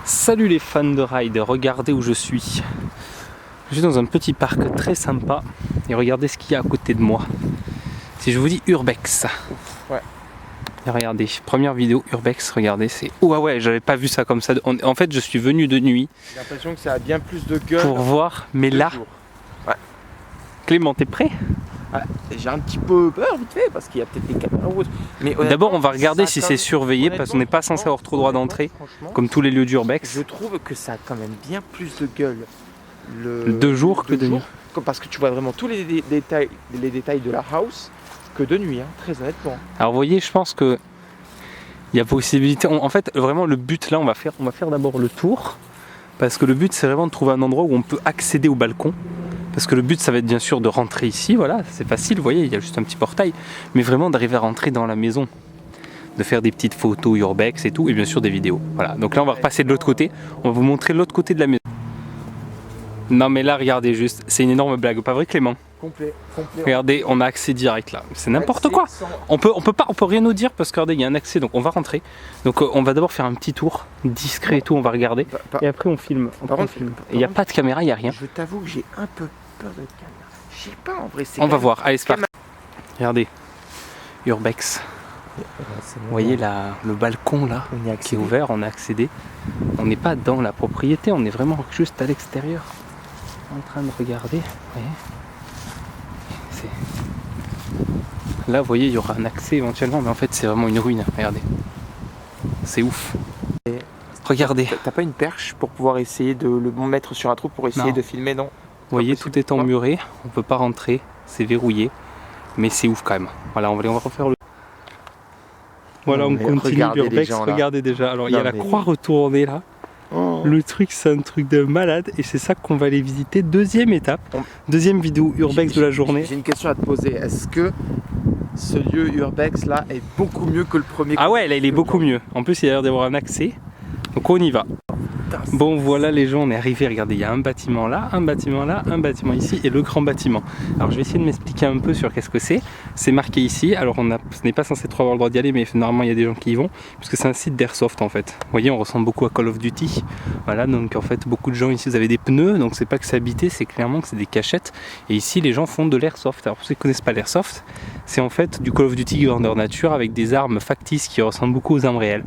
Salut les fans de ride, regardez où je suis. Je suis dans un petit parc très sympa et regardez ce qu'il y a à côté de moi. Si je vous dis Urbex. Ouais. Et regardez, première vidéo Urbex, regardez, c'est... Oh ouais, j'avais pas vu ça comme ça. En fait, je suis venu de nuit. J'ai l'impression que ça a bien plus de gueule pour voir, mais là... jours. Ouais. Clément, t'es prêt? Ouais. J'ai un petit peu peur vite fait parce qu'il y a peut-être des caméras ou autre. Mais d'abord, on va regarder si c'est surveillé parce qu'on n'est pas censé avoir trop droit d'entrée, comme tous les lieux d'Urbex. Je trouve que ça a quand même bien plus de gueule le 2 jours que de nuit. Parce que tu vois vraiment tous les détails de la house que de nuit, hein, très honnêtement. Alors vous voyez, je pense que il y a possibilité. En fait, vraiment le but là, on va faire d'abord le tour parce que le but c'est vraiment de trouver un endroit où on peut accéder au balcon. Parce que le but ça va être bien sûr de rentrer ici, voilà, c'est facile, vous voyez, il y a juste un petit portail, mais vraiment d'arriver à rentrer dans la maison, de faire des petites photos Urbex et tout, et bien sûr des vidéos. Voilà, donc là on va repasser de l'autre côté, on va vous montrer l'autre côté de la maison. Non mais là regardez juste, c'est une énorme blague, pas vrai Clément? Complet. Regardez, on a accès direct là, c'est n'importe quoi. On peut rien nous dire parce que regardez, il y a un accès, donc on va rentrer. Donc on va d'abord faire un petit tour discret et tout, on va regarder, et après on filme. Et il n'y a pas de caméra, il n'y a rien. Je t'avoue que j'ai un peu peur de caméra. Je sais pas en vrai. On va voir, allez c'est parti. Regardez, Urbex. Vous voyez le balcon là qui est ouvert, on a accédé. On n'est pas dans la propriété, on est vraiment juste à l'extérieur en train de regarder. Vous voyez, là vous voyez il y aura un accès éventuellement, mais en fait c'est vraiment une ruine, regardez. C'est ouf. Regardez. T'as pas une perche pour pouvoir essayer de le mettre sur un trou pour essayer de filmer, non? Vous voyez, tout est emmuré, on peut pas rentrer, c'est verrouillé, mais c'est ouf quand même. Voilà, on va refaire le... Voilà, on continue l'Urbex, regardez déjà. Alors il y a la croix retournée là. Oh. Le truc c'est un truc de malade et c'est ça qu'on va aller visiter. Deuxième étape, deuxième vidéo Urbex de la journée. J'ai une question à te poser, est-ce que ce lieu Urbex là est beaucoup mieux que le premier? Ah ouais, là il est beaucoup mieux. En plus il y a l'air d'avoir un accès, donc on y va. Bon voilà les gens, on est arrivé, regardez, il y a un bâtiment là, un bâtiment là, un bâtiment ici et le grand bâtiment. Alors je vais essayer de m'expliquer un peu sur qu'est-ce que c'est. C'est marqué ici, alors ce n'est pas censé trop avoir le droit d'y aller, mais normalement il y a des gens qui y vont, puisque c'est un site d'airsoft en fait. Vous voyez, on ressemble beaucoup à Call of Duty. Voilà, donc en fait beaucoup de gens ici, vous avez des pneus, donc c'est pas que c'est habité, c'est clairement que c'est des cachettes. Et ici les gens font de l'airsoft. Alors pour ceux qui ne connaissent pas l'airsoft, c'est en fait du Call of Duty grandeur nature avec des armes factices qui ressemblent beaucoup aux armes réelles.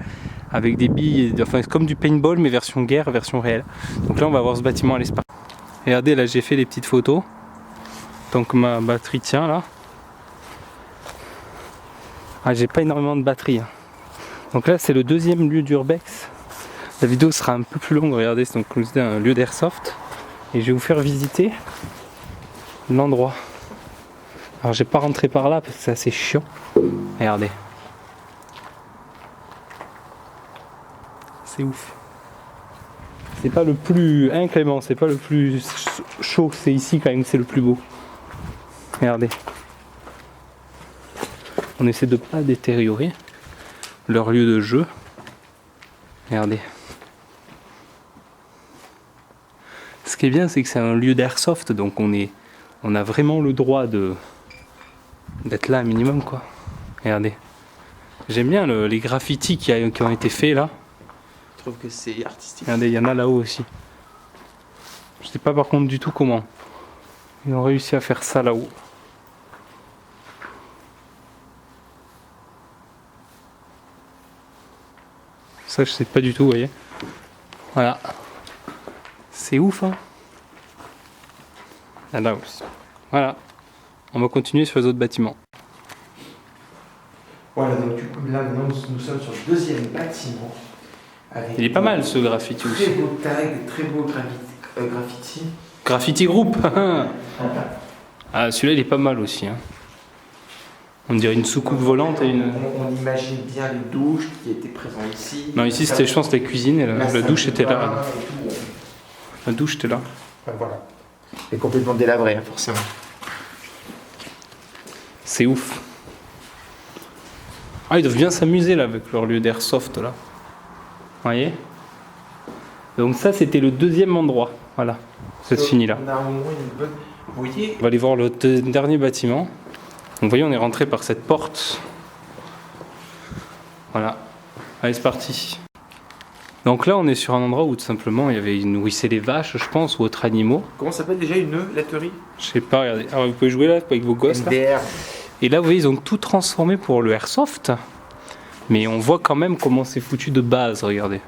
Avec des billes, enfin comme du paintball mais version guerre, version réelle. Donc là on va voir ce bâtiment à l'espace. Regardez, là j'ai fait les petites photos. Donc ma batterie tient là. Ah, j'ai pas énormément de batterie. Hein. Donc là c'est le deuxième lieu d'Urbex. La vidéo sera un peu plus longue, regardez, c'est donc un lieu d'airsoft. Et je vais vous faire visiter l'endroit. Alors j'ai pas rentré par là parce que c'est assez chiant. Regardez. C'est ouf. C'est pas le plus... Hein Clément, c'est pas le plus chaud, c'est ici quand même, c'est le plus beau. Regardez. On essaie de pas détériorer leur lieu de jeu. Regardez. Ce qui est bien, c'est que c'est un lieu d'airsoft, donc on a vraiment le droit d'être là un minimum, quoi. Regardez. J'aime bien les graffitis qui ont été faits là. Je trouve que c'est artistique. Regardez, il y en a là-haut aussi. Je sais pas par contre du tout comment ils ont réussi à faire ça là-haut. Ça je sais pas du tout, vous voyez. Voilà. C'est ouf hein. Là aussi. Voilà. On va continuer sur les autres bâtiments. Voilà, donc du coup là maintenant nous sommes sur le deuxième bâtiment. Il est pas mal ce graffiti aussi. Très beau tag, très beau graffiti. Graffiti group. Ah, celui-là il est pas mal aussi. Hein. On dirait une soucoupe volante et une... On imagine bien les douches qui étaient présentes ici. Non, ici c'était, je pense, la cuisine et la douche était là. La douche était là. Voilà. Et complètement délabré, hein, forcément. C'est ouf. Ah, ils doivent bien s'amuser là avec leur lieu d'airsoft là. Vous voyez? Donc ça c'était le deuxième endroit. Voilà. C'est fini là. On a au moins une bonne... Vous voyez? On va aller voir le dernier bâtiment. Donc vous voyez, on est rentré par cette porte. Voilà. Allez, c'est parti. Donc là, on est sur un endroit où tout simplement il y avait nourrissait les vaches, je pense, ou autres animaux. Comment s'appelle déjà une laiterie? Je sais pas, regardez. Alors vous pouvez jouer là avec vos gosses. Là. MDR. Et là, vous voyez, ils ont tout transformé pour le airsoft. Mais on voit quand même comment c'est foutu de base, regardez.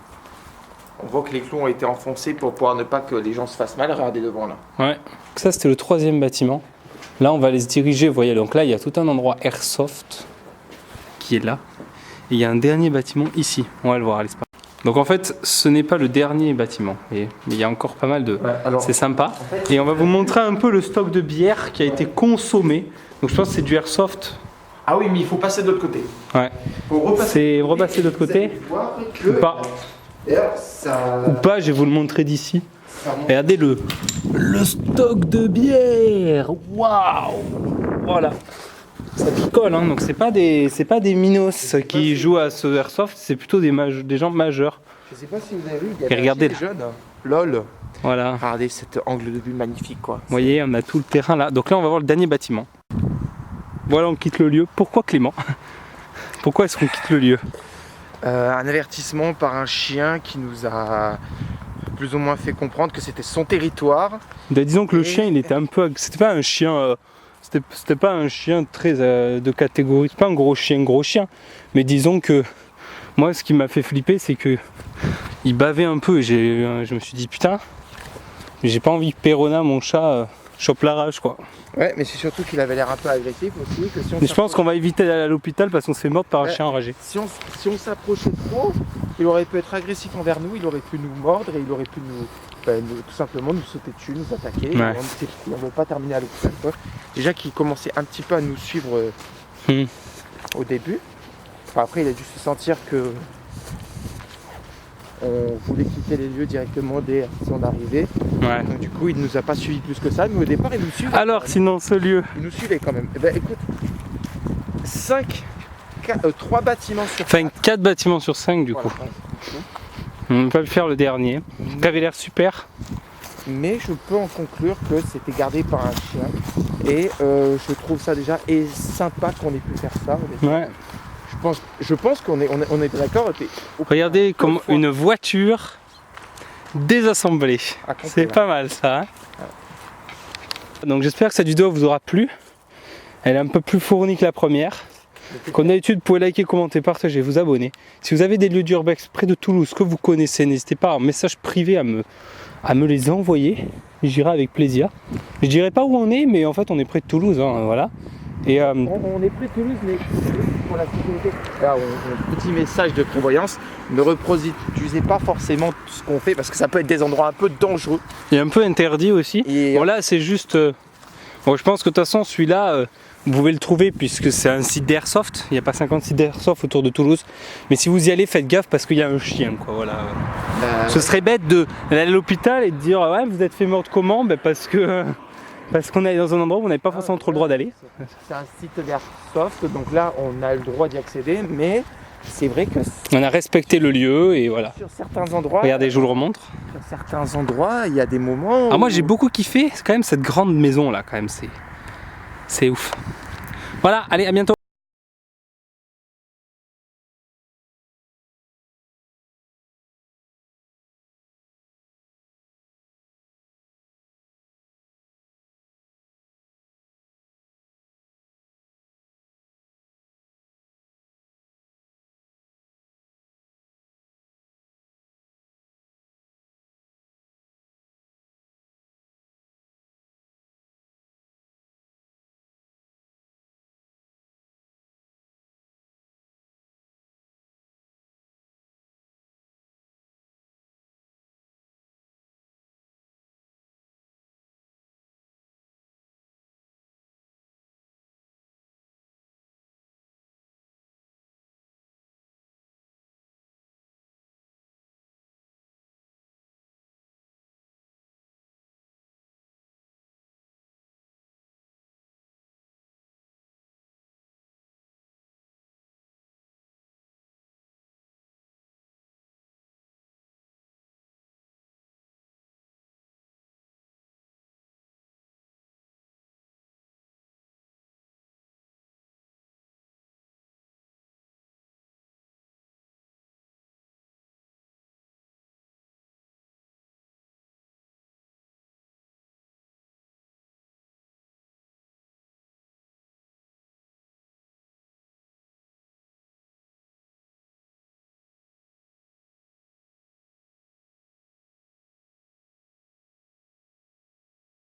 On voit que les clous ont été enfoncés pour pouvoir ne pas que les gens se fassent mal. Regardez devant là. Ouais. Ça, c'était le 3e bâtiment. Là, on va aller se diriger, vous voyez. Donc là, il y a tout un endroit airsoft qui est là. Et il y a un dernier bâtiment ici. On va le voir à l'espace. Donc en fait, ce n'est pas le dernier bâtiment. Mais il y a encore pas mal de... Ouais, alors, c'est sympa. en fait, et on va vous montrer un peu le stock de bière qui a été consommé. Donc je pense que c'est du airsoft. Ah oui, mais il faut passer de l'autre côté. Ouais. C'est repasser de l'autre côté. Ou pas. Ça... Ou pas, je vais vous le montrer d'ici. Regardez le stock de bière. Waouh. Voilà. Ça picole, hein. Donc c'est pas des minos qui jouent à ce airsoft, c'est plutôt des gens majeurs. Je sais pas si vous avez vu, il y et regardez des jeunes. LOL. Voilà. Regardez cet angle de vue magnifique, quoi. Vous voyez, on a tout le terrain là. Donc là, on va voir le dernier bâtiment. Voilà, on quitte le lieu. Pourquoi Clément? Pourquoi est-ce qu'on quitte le lieu? Un avertissement par un chien qui nous a plus ou moins fait comprendre que c'était son territoire. Disons que le chien, il était un peu... C'était pas un chien... C'était pas un chien très de catégorie, c'est pas un gros chien, mais disons que moi ce qui m'a fait flipper c'est que il bavait un peu et je me suis dit putain, j'ai pas envie que Perona, mon chat, chope la rage quoi. Ouais, mais c'est surtout qu'il avait l'air un peu agressif aussi. Que si on mais je pense qu'on va éviter d'aller à l'hôpital parce qu'on se fait mordre par un chien enragé. Si on s'approchait trop, il aurait pu être agressif envers nous, il aurait pu nous mordre et il aurait pu tout simplement nous sauter dessus, nous attaquer. Ouais. On ne veut pas terminer à l'hôpital. Déjà qu'il commençait un petit peu à nous suivre au début. Enfin, après, il a dû se sentir que on voulait quitter les lieux directement dès son arrivée. Ouais. Donc du coup, il ne nous a pas suivis plus que ça, mais au départ, il nous suivait. Alors, sinon, ce lieu. Il nous suivait quand même. Eh ben, écoute, 3 bâtiments sur 4. Enfin, 4 bâtiments sur 5 du coup. On va le faire le dernier. Tu avais l'air super. Mais je peux en conclure que c'était gardé par un chien. Et je trouve ça déjà sympa qu'on ait pu faire ça. Ouais. Je pense qu'on est d'accord. Regardez comme une voiture désassemblée. C'est pas mal ça. Hein. Donc j'espère que cette vidéo vous aura plu. Elle est un peu plus fournie que la première. Comme d'habitude, vous pouvez liker, commenter, partager, vous abonner. Si vous avez des lieux d'urbex près de Toulouse que vous connaissez, n'hésitez pas en message privé à me les envoyer. J'irai avec plaisir. Je dirai pas où on est, mais en fait on est près de Toulouse, hein, voilà. Et on est près de Toulouse, mais pour la sécurité. Alors, un petit message de prévoyance, ne reproduisez pas forcément tout ce qu'on fait parce que ça peut être des endroits un peu dangereux. Et un peu interdit aussi. Et bon là c'est juste... Bon, je pense que de toute façon celui-là... vous pouvez le trouver puisque c'est un site d'airsoft, il n'y a pas 50 sites d'airsoft autour de Toulouse. Mais si vous y allez, faites gaffe parce qu'il y a un chien quoi, voilà. Ce serait bête d'aller à l'hôpital et de dire ouais vous êtes fait mordre comment parce qu'on est dans un endroit où on n'avait pas forcément trop le droit d'aller. C'est un site d'airsoft, donc là on a le droit d'y accéder, mais c'est vrai que... On a respecté le lieu et voilà. Sur certains endroits... Regardez, je vous le remontre. Sur certains endroits, il y a des moments où... moi j'ai beaucoup kiffé, c'est quand même cette grande maison là quand même, c'est ouf. Voilà, allez à bientôt.